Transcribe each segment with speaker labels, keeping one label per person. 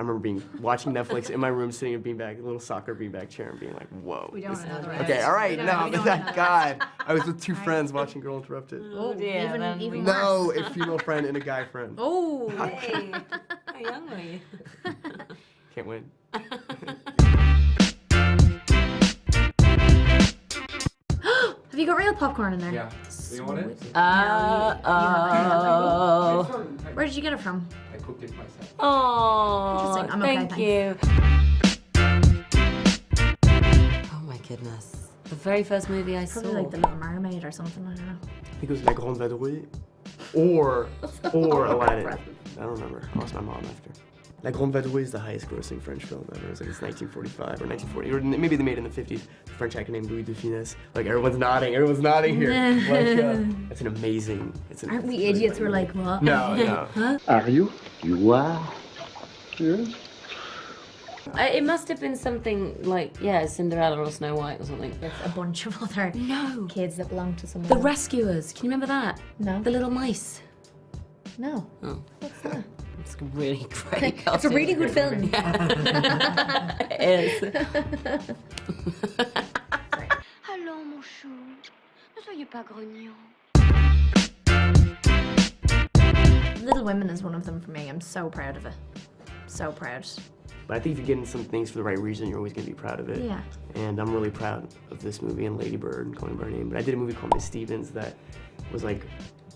Speaker 1: remember watching Netflix in my room, sitting in a beanbag, a little soccer beanbag chair, and being like, "Whoa."
Speaker 2: We don't know the rest.
Speaker 1: Okay, all right, no, but God, I was with two friends watching Girl Interrupted.
Speaker 2: Oh dear.
Speaker 3: Even
Speaker 1: No,
Speaker 3: worse.
Speaker 1: a female friend and a guy friend.
Speaker 2: Oh, hey. How young were you?
Speaker 1: Can't win.
Speaker 3: Have you got real popcorn in there?
Speaker 4: Yeah. Do you want it?
Speaker 2: Oh.
Speaker 3: Where did you get it from?
Speaker 4: I cooked it myself.
Speaker 2: Oh,
Speaker 3: Interesting. I'm okay,
Speaker 2: thank you. Oh my goodness. The very first movie I
Speaker 3: Probably
Speaker 2: saw.
Speaker 3: like The Little Mermaid or something, I don't know.
Speaker 1: I think it was La Grande Vadrouille, or Aladdin. I don't remember. I lost my mom after. La Grande Vadrouille is the highest grossing French film ever. It's like it's 1945 or 1940, or maybe they made it in the 50s. A French actor named Louis de Funès. Like everyone's nodding here. Like, it's an amazing.
Speaker 3: Aren't we idiots? We're like, what?
Speaker 1: No, no.
Speaker 3: Huh?
Speaker 5: Are you? You are? Yes.
Speaker 2: It must have been something like, yeah, Cinderella or Snow White or something.
Speaker 3: It's a bunch of other kids that belong to someone.
Speaker 2: The Rescuers. Can you remember that?
Speaker 3: No.
Speaker 2: The little mice.
Speaker 3: No.
Speaker 2: Oh.
Speaker 3: What's that?
Speaker 2: It's a really great cartoon.
Speaker 3: It's a really good film.
Speaker 2: Yeah. It is.
Speaker 6: Allons, mon chou, ne soyez pas grognon.
Speaker 3: Little Women is one of them for me. I'm so proud of it. So proud.
Speaker 1: But I think if you're getting some things for the right reason, you're always going to be proud of it.
Speaker 3: Yeah.
Speaker 1: And I'm really proud of this movie and Lady Bird and Calling by Her Name. But I did a movie called Miss Stevens that was like,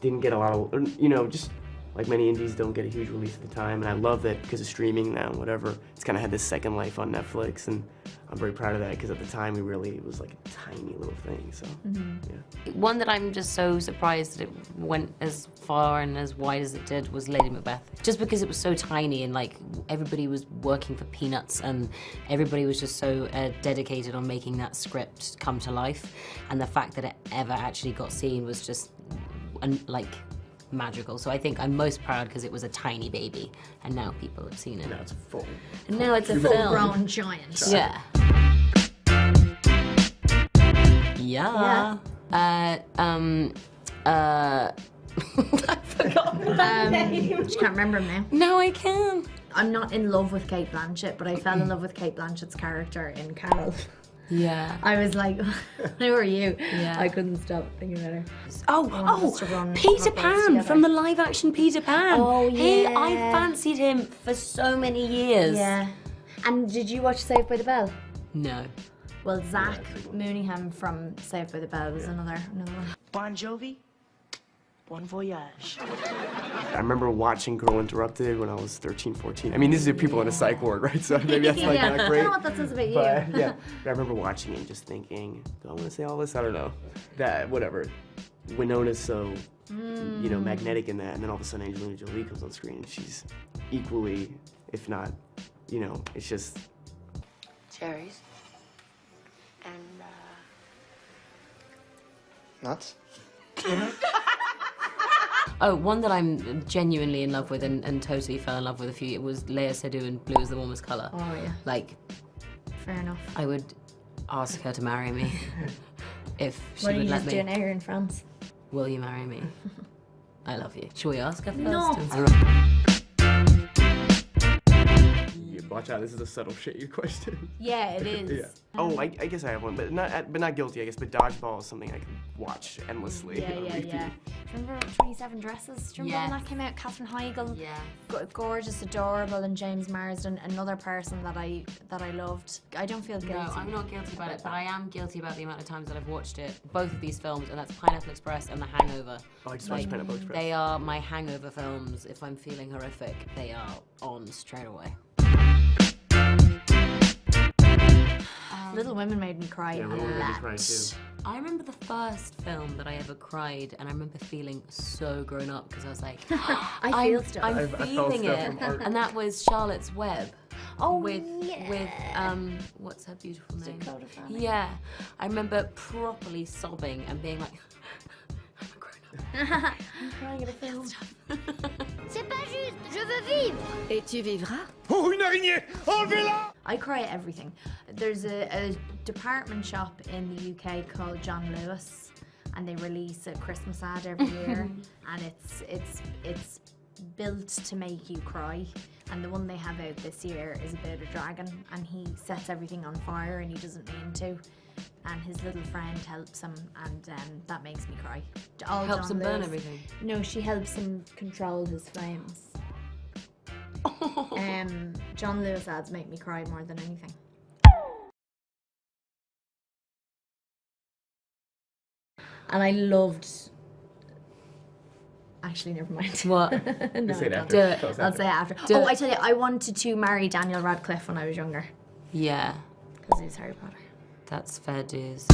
Speaker 1: didn't get a lot of, you know, just like many indies don't get a huge release at the time. And I love that because of streaming now and whatever, it's kind of had this second life on Netflix. And I'm very proud of that because at the time it was like a tiny little thing, so yeah.
Speaker 2: One that I'm just so surprised that it went as far and as wide as it did was Lady Macbeth. Just because it was so tiny and like everybody was working for peanuts and everybody was just so dedicated on making that script come to life, and the fact that it ever actually got seen was just like magical. So I think I'm most proud because it was a tiny baby and now people have seen it.
Speaker 1: Now it's full.
Speaker 2: And now it's a film.
Speaker 3: Grown giant.
Speaker 2: Yeah. Yeah. I forgot her name.
Speaker 3: Just can't remember him now.
Speaker 2: No, I can.
Speaker 3: I'm not in love with Kate Blanchett, but I fell in love with Kate Blanchett's character in Carol.
Speaker 2: Yeah.
Speaker 3: I was like, who are you?
Speaker 2: Yeah.
Speaker 3: I couldn't stop thinking about her.
Speaker 2: Oh, Peter Pan from the live action Peter Pan.
Speaker 3: Oh, yeah.
Speaker 2: I fancied him for so many years.
Speaker 3: Yeah. And did you watch Saved by the Bell?
Speaker 2: No.
Speaker 3: Well, Zach Mooneyham from Saved by the Bell was another one.
Speaker 7: Bon Jovi, bon voyage.
Speaker 1: I remember watching Girl Interrupted when I was 13, 14. I mean, these are people in a psych ward, right? So maybe that's like not great.
Speaker 3: I don't know what that says about you.
Speaker 1: But yeah, I remember watching it and just thinking, do I want to say all this? I don't know. That, whatever. Winona's so, you know, magnetic in that, and then all of a sudden Angelina Jolie comes on screen and she's equally, if not, you know, it's just...
Speaker 6: Cherries. And,
Speaker 5: Nuts?
Speaker 2: Oh, one that I'm genuinely in love with and totally fell in love with it was Léa Seydoux in Blue is the Warmest Colour.
Speaker 3: Oh, yeah.
Speaker 2: Like,
Speaker 3: fair enough.
Speaker 2: I would ask her to marry me if she
Speaker 3: What do
Speaker 2: would
Speaker 3: you
Speaker 2: let
Speaker 3: just
Speaker 2: me.
Speaker 3: do now you're in France?
Speaker 2: Will you marry me? I love you. Shall we ask her first?
Speaker 3: No.
Speaker 1: Yeah, watch out, this is a subtle shady question.
Speaker 3: Yeah, it is.
Speaker 1: Yeah. Oh, I guess I have one, but not guilty, I guess. But Dodgeball is something I can watch endlessly.
Speaker 3: Yeah,
Speaker 1: on
Speaker 3: yeah,
Speaker 1: repeat.
Speaker 3: yeah. Remember 27 Dresses? Do you remember when
Speaker 2: Yes.
Speaker 3: that came out? Katherine Heigl.
Speaker 2: Yeah.
Speaker 3: Gorgeous, adorable, and James Marsden, another person that I loved. I don't feel guilty.
Speaker 2: No, I'm not guilty about it, but I am guilty about the amount of times that I've watched it. Both of these films, and that's Pineapple Express and The Hangover.
Speaker 1: Oh, I just watched Pineapple Express.
Speaker 2: They are my hangover films. If I'm feeling horrific, they are on straight away.
Speaker 3: Little Women made me cry
Speaker 1: Yeah,
Speaker 3: a
Speaker 1: Little Women made me
Speaker 3: lot.
Speaker 1: cry too.
Speaker 2: I remember the first film that I ever cried, and I remember feeling so grown up because I was like,
Speaker 3: I feel stuff.
Speaker 2: I'm
Speaker 1: I felt
Speaker 2: feeling
Speaker 1: stuff
Speaker 2: it,
Speaker 1: from art.
Speaker 2: and that was Charlotte's Web.
Speaker 3: Oh,
Speaker 2: with
Speaker 3: yeah.
Speaker 2: what's her beautiful name?
Speaker 3: Dakota Fanning.
Speaker 2: Yeah, I remember properly sobbing and being like, I'm a grown up.
Speaker 3: I'm crying at a film.
Speaker 6: c'est pas juste, je veux vivre.
Speaker 8: Et tu vivras?
Speaker 5: Oh, une araignée! Enlevez-la!
Speaker 3: I cry at everything. There's a department shop in the UK called John Lewis, and they release a Christmas ad every year, and it's built to make you cry. And the one they have out this year is about a dragon, and he sets everything on fire and he doesn't mean to. And his little friend helps him, and that makes me cry.
Speaker 2: Helps him burn everything.
Speaker 3: No, she helps him control his flames. John Lewis ads make me cry more than anything. And I loved. Actually, never mind.
Speaker 2: What?
Speaker 3: No,
Speaker 4: Say it
Speaker 3: I
Speaker 4: after.
Speaker 3: don't.
Speaker 4: Tell us
Speaker 3: I'll
Speaker 4: after.
Speaker 3: say it after.
Speaker 2: Do
Speaker 3: Oh,
Speaker 2: it.
Speaker 3: I tell you, I wanted to marry Daniel Radcliffe when I was younger
Speaker 2: Yeah,
Speaker 3: because he's Harry Potter.
Speaker 2: that's fair dues.